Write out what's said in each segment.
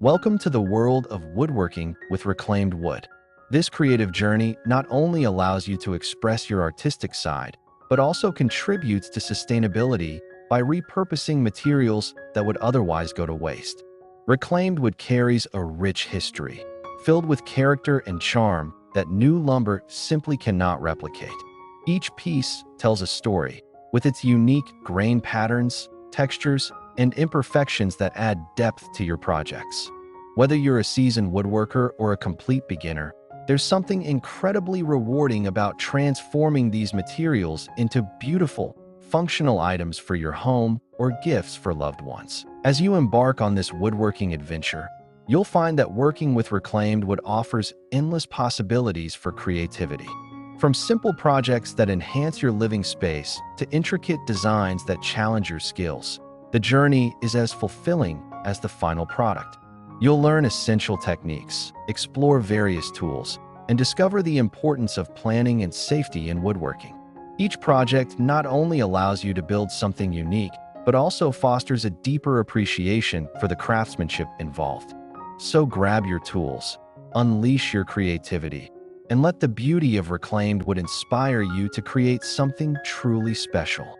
Welcome to the world of woodworking with reclaimed wood. This creative journey not only allows you to express your artistic side, but also contributes to sustainability by repurposing materials that would otherwise go to waste. Reclaimed wood carries a rich history, filled with character and charm that new lumber simply cannot replicate. Each piece tells a story, with its unique grain patterns, textures, and imperfections that add depth to your projects. Whether you're a seasoned woodworker or a complete beginner, there's something incredibly rewarding about transforming these materials into beautiful, functional items for your home or gifts for loved ones. As you embark on this woodworking adventure, you'll find that working with reclaimed wood offers endless possibilities for creativity. From simple projects that enhance your living space to intricate designs that challenge your skills, the journey is as fulfilling as the final product. You'll learn essential techniques, explore various tools, and discover the importance of planning and safety in woodworking. Each project not only allows you to build something unique, but also fosters a deeper appreciation for the craftsmanship involved. So grab your tools, unleash your creativity, and let the beauty of reclaimed wood inspire you to create something truly special.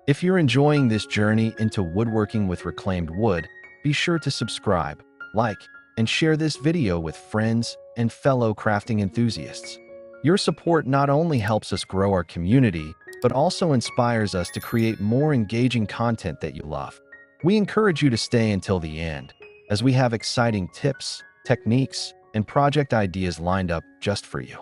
If you're enjoying this journey into woodworking with reclaimed wood, be sure to subscribe, like, and share this video with friends and fellow crafting enthusiasts. Your support not only helps us grow our community, but also inspires us to create more engaging content that you love. We encourage you to stay until the end, as we have exciting tips, techniques, and project ideas lined up just for you.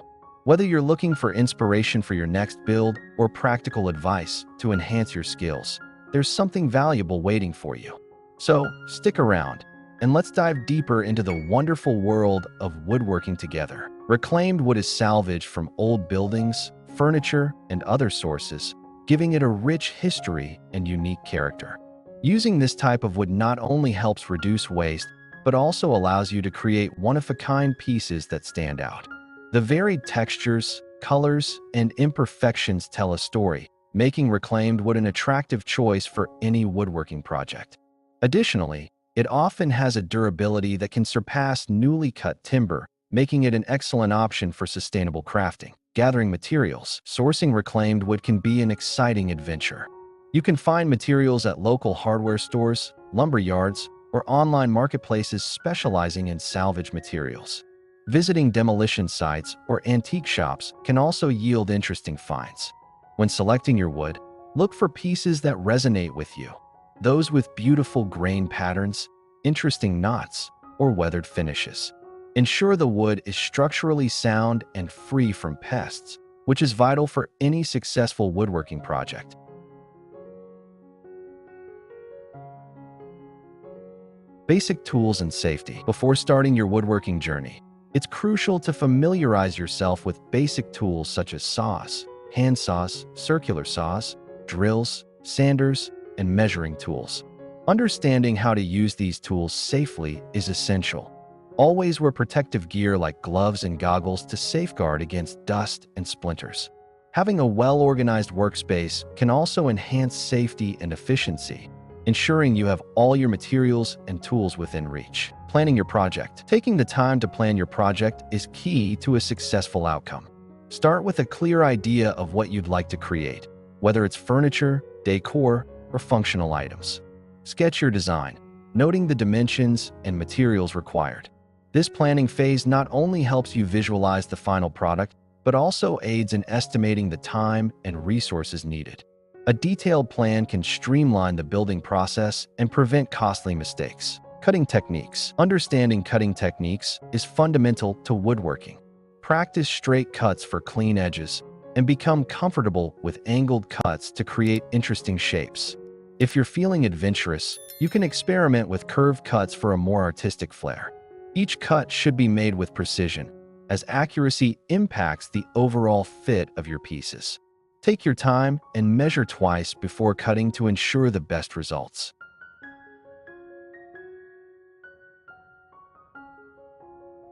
Whether you're looking for inspiration for your next build or practical advice to enhance your skills, there's something valuable waiting for you. So stick around, and let's dive deeper into the wonderful world of woodworking together. Reclaimed wood is salvaged from old buildings, furniture, and other sources, giving it a rich history and unique character. Using this type of wood not only helps reduce waste, but also allows you to create one-of-a-kind pieces that stand out. The varied textures, colors, and imperfections tell a story, making reclaimed wood an attractive choice for any woodworking project. Additionally, it often has a durability that can surpass newly cut timber, making it an excellent option for sustainable crafting. Gathering materials, sourcing reclaimed wood can be an exciting adventure. You can find materials at local hardware stores, lumber yards, or online marketplaces specializing in salvage materials. Visiting demolition sites or antique shops can also yield interesting finds. When selecting your wood, look for pieces that resonate with you. Those with beautiful grain patterns, interesting knots, or weathered finishes. Ensure the wood is structurally sound and free from pests, which is vital for any successful woodworking project. Basic tools and safety. Before starting your woodworking journey, it's crucial to familiarize yourself with basic tools such as saws, hand saws, circular saws, drills, sanders, and measuring tools. Understanding how to use these tools safely is essential. Always wear protective gear like gloves and goggles to safeguard against dust and splinters. Having a well-organized workspace can also enhance safety and efficiency, ensuring you have all your materials and tools within reach. Planning your project. Taking the time to plan your project is key to a successful outcome. Start with a clear idea of what you'd like to create, whether it's furniture, decor, or functional items. Sketch your design, noting the dimensions and materials required. This planning phase not only helps you visualize the final product, but also aids in estimating the time and resources needed. A detailed plan can streamline the building process and prevent costly mistakes. Cutting techniques. Understanding cutting techniques is fundamental to woodworking. Practice straight cuts for clean edges and become comfortable with angled cuts to create interesting shapes. If you're feeling adventurous, you can experiment with curved cuts for a more artistic flair. Each cut should be made with precision, as accuracy impacts the overall fit of your pieces. Take your time and measure twice before cutting to ensure the best results.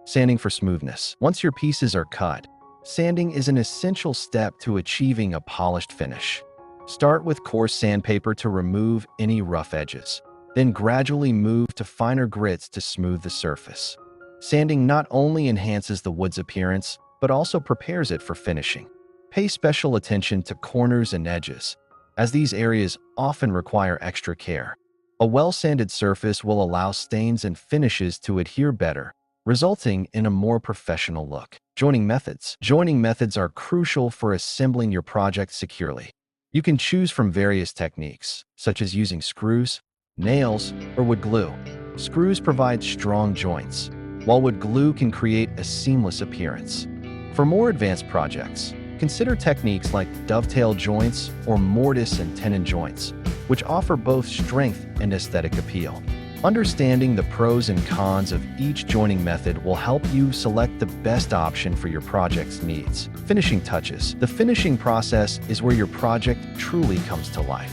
Sanding for smoothness. Once your pieces are cut, sanding is an essential step to achieving a polished finish. Start with coarse sandpaper to remove any rough edges. Then gradually move to finer grits to smooth the surface. Sanding not only enhances the wood's appearance, but also prepares it for finishing. Pay special attention to corners and edges, as these areas often require extra care. A well-sanded surface will allow stains and finishes to adhere better, resulting in a more professional look. Joining methods. Joining methods are crucial for assembling your project securely. You can choose from various techniques, such as using screws, nails, or wood glue. Screws provide strong joints, while wood glue can create a seamless appearance. For more advanced projects, consider techniques like dovetail joints or mortise and tenon joints, which offer both strength and aesthetic appeal. Understanding the pros and cons of each joining method will help you select the best option for your project's needs. Finishing touches. The finishing process is where your project truly comes to life.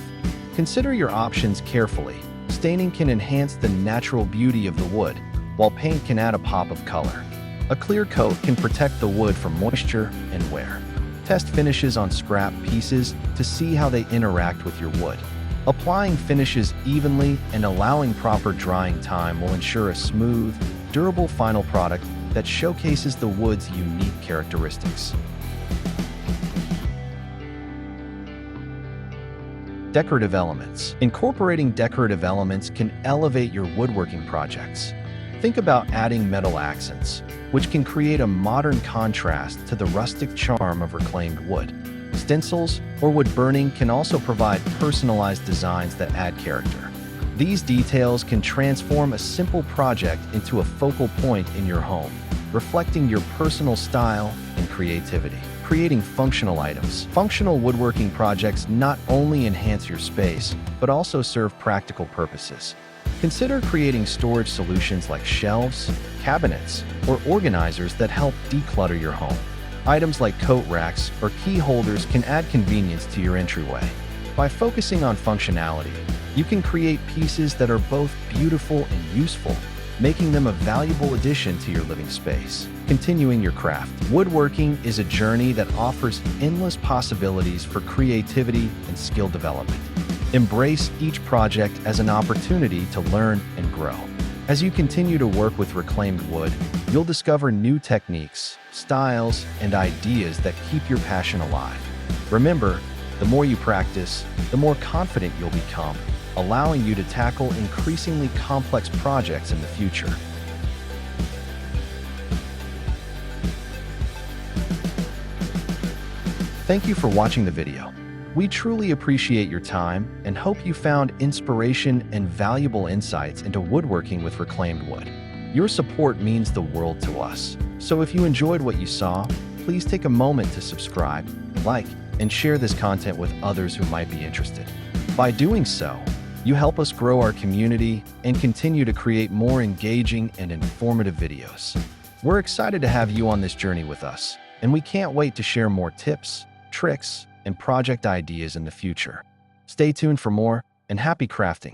Consider your options carefully. Staining can enhance the natural beauty of the wood, while paint can add a pop of color. A clear coat can protect the wood from moisture and wear. Test finishes on scrap pieces to see how they interact with your wood. Applying finishes evenly and allowing proper drying time will ensure a smooth, durable final product that showcases the wood's unique characteristics. Decorative elements. Incorporating decorative elements can elevate your woodworking projects. Think about adding metal accents, which can create a modern contrast to the rustic charm of reclaimed wood. Stencils or wood burning can also provide personalized designs that add character. These details can transform a simple project into a focal point in your home, reflecting your personal style and creativity. Creating functional items. Functional woodworking projects not only enhance your space, but also serve practical purposes. Consider creating storage solutions like shelves, cabinets, or organizers that help declutter your home. Items like coat racks or key holders can add convenience to your entryway. By focusing on functionality, you can create pieces that are both beautiful and useful, making them a valuable addition to your living space. Continuing your craft. Woodworking is a journey that offers endless possibilities for creativity and skill development. Embrace each project as an opportunity to learn and grow. As you continue to work with reclaimed wood, you'll discover new techniques, styles, and ideas that keep your passion alive. Remember, the more you practice, the more confident you'll become, allowing you to tackle increasingly complex projects in the future. Thank you for watching the video. We truly appreciate your time and hope you found inspiration and valuable insights into woodworking with reclaimed wood. Your support means the world to us. So if you enjoyed what you saw, please take a moment to subscribe, like, and share this content with others who might be interested. By doing so, you help us grow our community and continue to create more engaging and informative videos. We're excited to have you on this journey with us, and we can't wait to share more tips, tricks, and project ideas in the future. Stay tuned for more, and happy crafting!